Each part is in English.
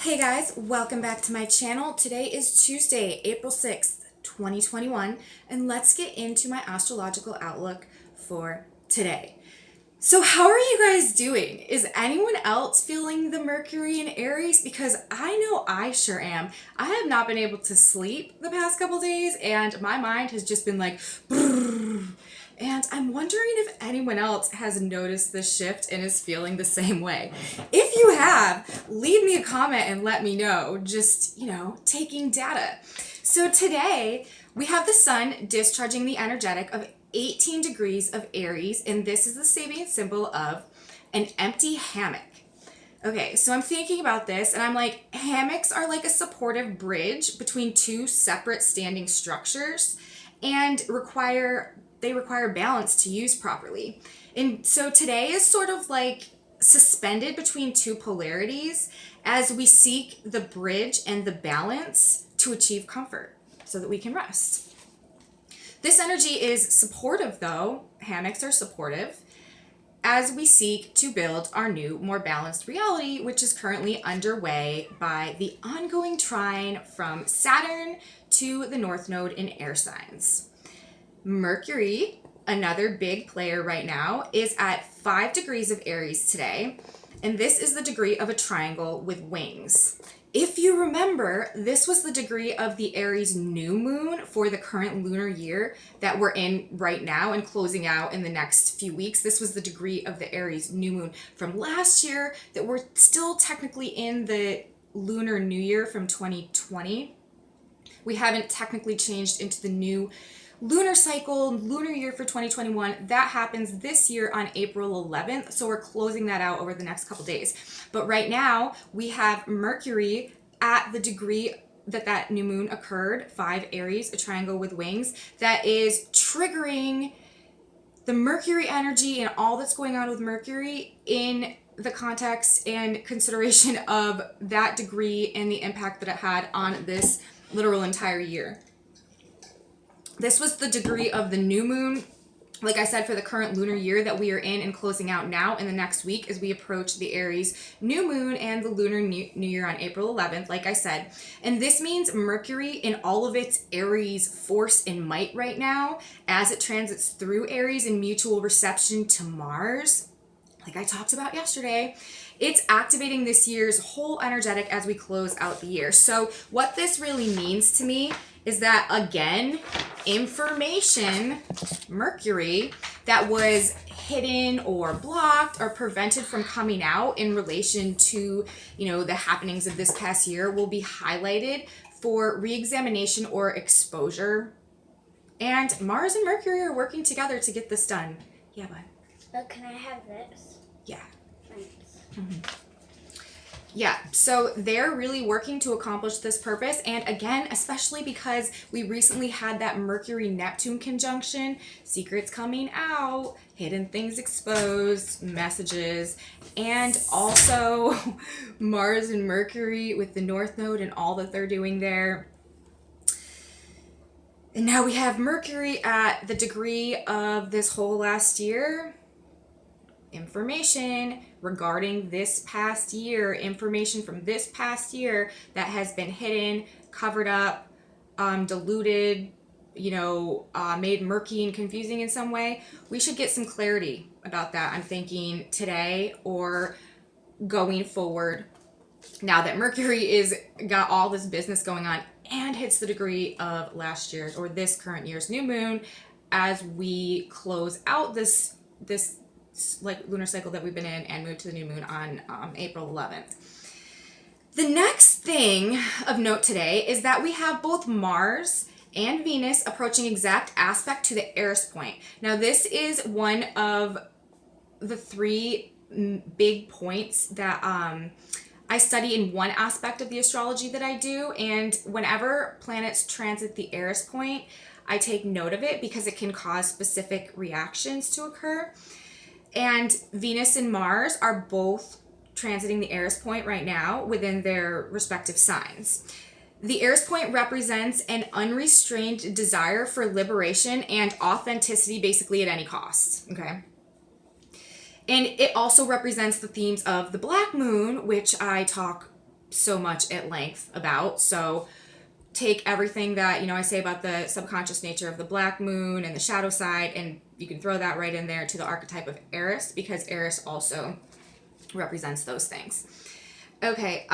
Hey guys, welcome back to my channel. Today is Tuesday, April 6th, 2021, and let's get into my astrological outlook for today. So how are you guys doing? Is anyone else feeling the Mercury in Aries? Because I know I sure am. I have not been able to sleep the past couple days and my mind has just been like, brrr. And I'm wondering if anyone else has noticed this shift and is feeling the same way. If you have, leave me a comment and let me know. Just, taking data. So today we have the sun discharging the energetic of 18 degrees of Aries, and this is the Sabian symbol of an empty hammock. Okay, so I'm thinking about this and I'm like, hammocks are like a supportive bridge between two separate standing structures and require balance to use properly. And so today is sort of like suspended between two polarities as we seek the bridge and the balance to achieve comfort so that we can rest. This energy is supportive though, hammocks are supportive, as we seek to build our new, more balanced reality, which is currently underway by the ongoing trine from Saturn to the North Node in air signs. Mercury, another big player right now, is at 5 degrees of Aries today, and this is the degree of a triangle with wings. If you remember, this was the degree of the Aries new moon for the current lunar year that we're in right now and closing out in the next few weeks. This was the degree of the Aries new moon from last year that we're still technically in the lunar new year from 2020. We haven't technically changed into the new lunar cycle, lunar year for 2021. That happens this year on April 11th. So we're closing that out over the next couple days. But right now we have Mercury at the degree that new moon occurred, 5 Aries, a triangle with wings, that is triggering the Mercury energy and all that's going on with Mercury in the context and consideration of that degree and the impact that it had on this literal entire year. This was the degree of the new moon, like I said, for the current lunar year that we are in and closing out now in the next week as we approach the Aries new moon and the lunar new year on April 11th, like I said. And this means Mercury in all of its Aries force and might right now as it transits through Aries in mutual reception to Mars, like I talked about yesterday. It's activating this year's whole energetic as we close out the year. So what this really means to me is that, again, information, Mercury, that was hidden or blocked or prevented from coming out in relation to, the happenings of this past year will be highlighted for re-examination or exposure. And Mars and Mercury are working together to get this done. Yeah, bud. Oh, can I have this? Yeah. Thanks. Mm-hmm. Yeah, so they're really working to accomplish this purpose. And again, especially because we recently had that Mercury-Neptune conjunction, secrets coming out, hidden things exposed, messages, and also Mars and Mercury with the North Node and all that they're doing there. And now we have Mercury at the degree of this whole last year. Information regarding this past year, information from this past year that has been hidden, covered up, diluted, made murky and confusing in some way. We should get some clarity about that. I'm thinking today or going forward, now that Mercury is got all this business going on and hits the degree of last year's or this current year's new moon as we close out this like lunar cycle that we've been in and move to the new moon on April 11th. The next thing of note today is that we have both Mars and Venus approaching exact aspect to the Eris point. Now this is one of the 3 big points that I study in one aspect of the astrology that I do, and whenever planets transit the Eris point, I take note of it because it can cause specific reactions to occur. And Venus and Mars are both transiting the Eris point right now within their respective signs. The Eris point represents an unrestrained desire for liberation and authenticity, basically at any cost, okay? And it also represents the themes of the black moon, which I talk so much at length about. So take everything that, I say about the subconscious nature of the black moon and the shadow side, and you can throw that right in there to the archetype of Eris, because Eris also represents those things. Okay,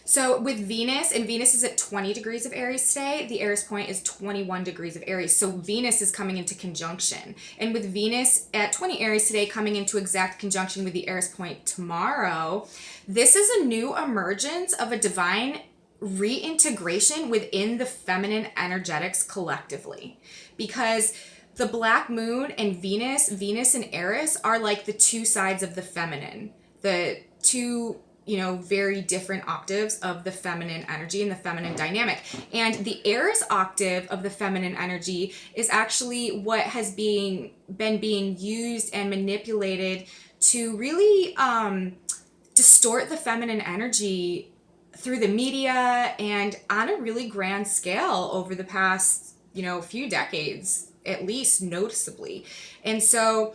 so with Venus, and Venus is at 20 degrees of Aries today, the Eris point is 21 degrees of Aries. So Venus is coming into conjunction. And with Venus at 20 Aries today coming into exact conjunction with the Eris point tomorrow, this is a new emergence of a divine reintegration within the feminine energetics collectively. Because the black moon and Venus and Eris are like the two sides of the feminine. The two very different octaves of the feminine energy and the feminine dynamic. And the Eris octave of the feminine energy is actually what has been being used and manipulated to really distort the feminine energy through the media and on a really grand scale over the past, few decades, at least noticeably. And so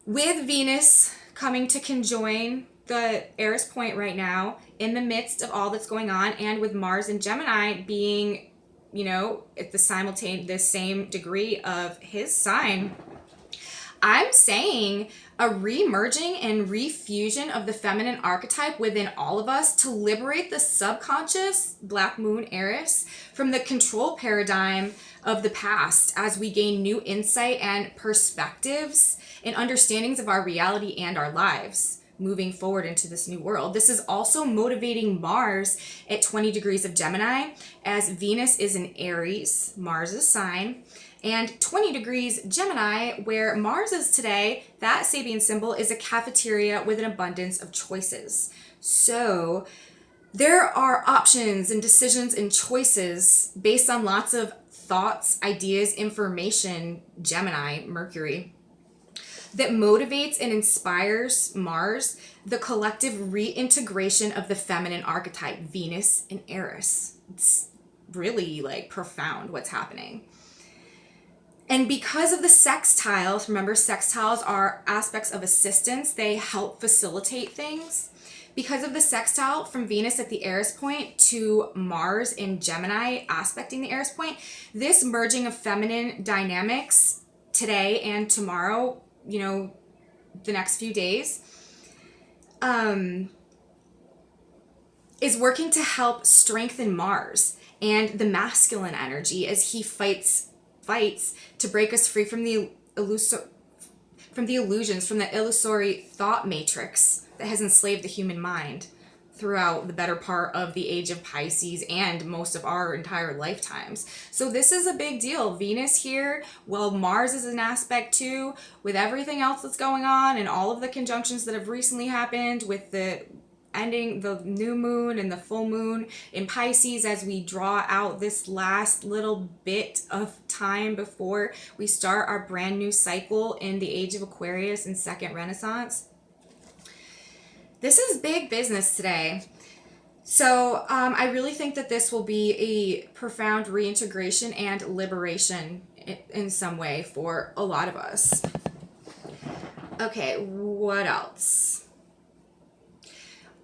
with Venus coming to conjoin the Eris point right now in the midst of all that's going on, and with Mars and Gemini being, at the same degree of his sign, I'm saying a re-merging and refusion of the feminine archetype within all of us to liberate the subconscious black moon Eris from the control paradigm of the past as we gain new insight and perspectives and understandings of our reality and our lives moving forward into this new world. This is also motivating Mars at 20 degrees of Gemini, as Venus is in Aries, Mars' sign, and 20 degrees Gemini, where Mars is today, that Sabian symbol is a cafeteria with an abundance of choices. So there are options and decisions and choices based on lots of thoughts, ideas, information, Gemini, Mercury, that motivates and inspires Mars, the collective reintegration of the feminine archetype, Venus and Eris. It's really profound what's happening. And because of the sextiles, remember sextiles are aspects of assistance, they help facilitate things. Because of the sextile from Venus at the Eris point to Mars in Gemini aspecting the Eris point, this merging of feminine dynamics today and tomorrow, the next few days, is working to help strengthen Mars and the masculine energy as he fights to break us free from the illusions, from the illusory thought matrix that has enslaved the human mind throughout the better part of the age of Pisces and most of our entire lifetimes. So this is a big deal. Venus here, well, Mars is an aspect too, with everything else that's going on and all of the conjunctions that have recently happened with the ending the new moon and the full moon in Pisces as we draw out this last little bit of time before we start our brand new cycle in the age of Aquarius and second Renaissance. This is big business today. So I really think that this will be a profound reintegration and liberation in some way for a lot of us. Okay, what else?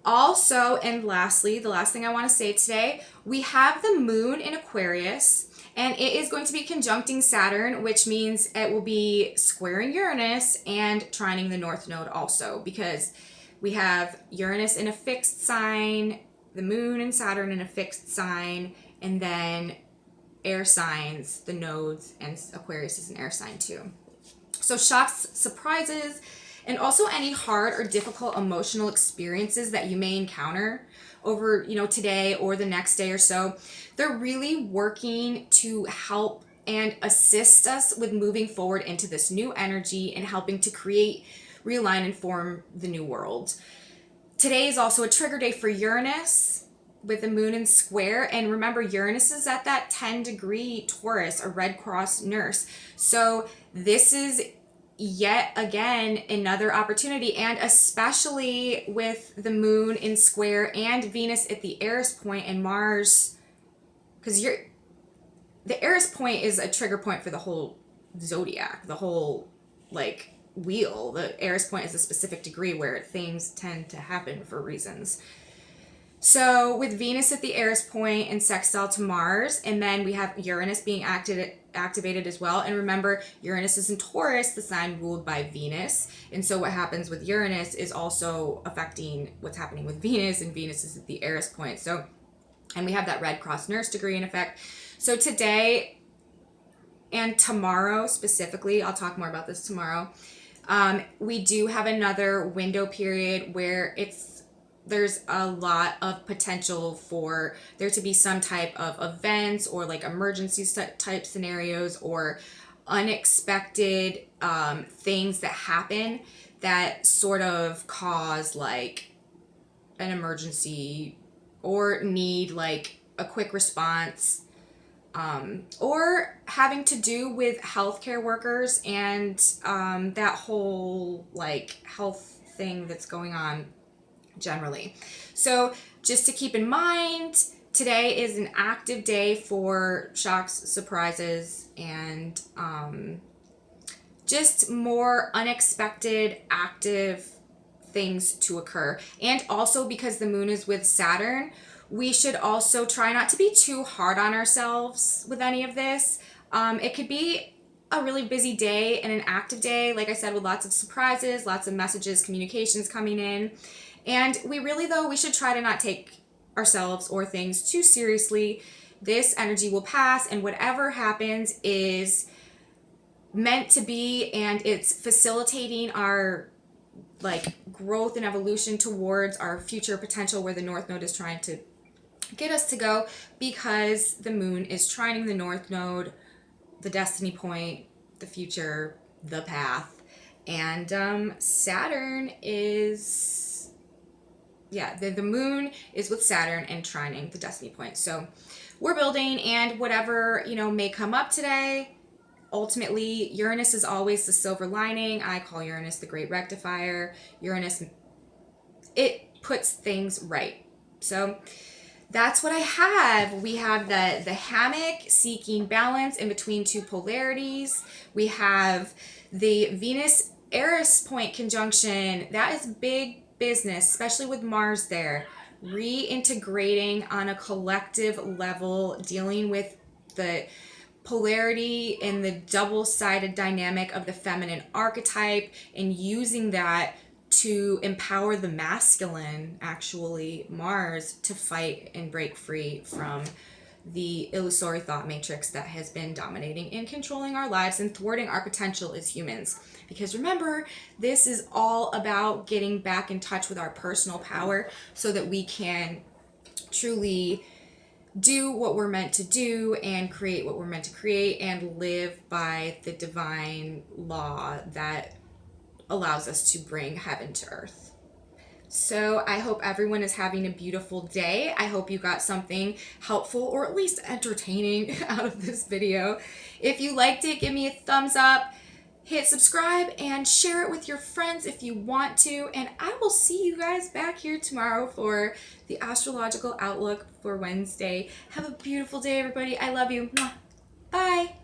Also, and lastly, the last thing I want to say today, we have the moon in Aquarius, and it is going to be conjuncting Saturn, which means it will be squaring Uranus and trining the North Node also, because we have Uranus in a fixed sign, the moon and Saturn in a fixed sign, and then air signs, the nodes, and Aquarius is an air sign too. So shocks, surprises, and also any hard or difficult emotional experiences that you may encounter over, today or the next day or so, they're really working to help and assist us with moving forward into this new energy and helping to create, realign, and form the new world. Today is also a trigger day for Uranus with the moon in square. And remember, Uranus is at that 10-degree Taurus, a Red Cross nurse. So this is yet again another opportunity, and especially with the moon in square and Venus at the Eris point and Mars, because the Eris point is a trigger point for the whole zodiac, the whole wheel. The Eris point is a specific degree where things tend to happen for reasons. So with Venus at the Eris point and sextile to Mars, and then we have Uranus being activated as well. And remember, Uranus is in Taurus, the sign ruled by Venus. And so what happens with Uranus is also affecting what's happening with Venus, and Venus is at the Eris point. So, and we have that Red Cross nurse degree in effect. So today and tomorrow specifically, I'll talk more about this tomorrow, we do have another window period where there's a lot of potential for there to be some type of events or like emergency type scenarios or unexpected things that happen that sort of cause like an emergency or need like a quick response, or having to do with healthcare workers and that whole like health thing that's going on generally. So just to keep in mind, today is an active day for shocks, surprises, and just more unexpected active things to occur. And also because the moon is with Saturn, we should also try not to be too hard on ourselves with any of this. It could be a really busy day and an active day, like I said, with lots of surprises, lots of messages, communications coming in. And we should try to not take ourselves or things too seriously. This energy will pass, and whatever happens is meant to be, and it's facilitating our like growth and evolution towards our future potential where the North Node is trying to get us to go, because the moon is trining the North Node, the destiny point, the future, the path. And Saturn is... yeah, the moon is with Saturn and trining the destiny point. So we're building, and whatever, may come up today, ultimately, Uranus is always the silver lining. I call Uranus the great rectifier. Uranus, it puts things right. So that's what I have. We have the hammock, seeking balance in between two polarities. We have the Venus Eris point conjunction. That is big business, especially with Mars there. Reintegrating on a collective level, dealing with the polarity and the double-sided dynamic of the feminine archetype, and using that to empower the masculine, actually, Mars, to fight and break free from the illusory thought matrix that has been dominating and controlling our lives and thwarting our potential as humans. Because remember, this is all about getting back in touch with our personal power so that we can truly do what we're meant to do and create what we're meant to create and live by the divine law that allows us to bring heaven to earth. So I hope everyone is having a beautiful day. I hope you got something helpful or at least entertaining out of this video. If you liked it, give me a thumbs up, hit subscribe, and share it with your friends if you want to. And I will see you guys back here tomorrow for the astrological outlook for Wednesday. Have a beautiful day, everybody. I love you. Bye.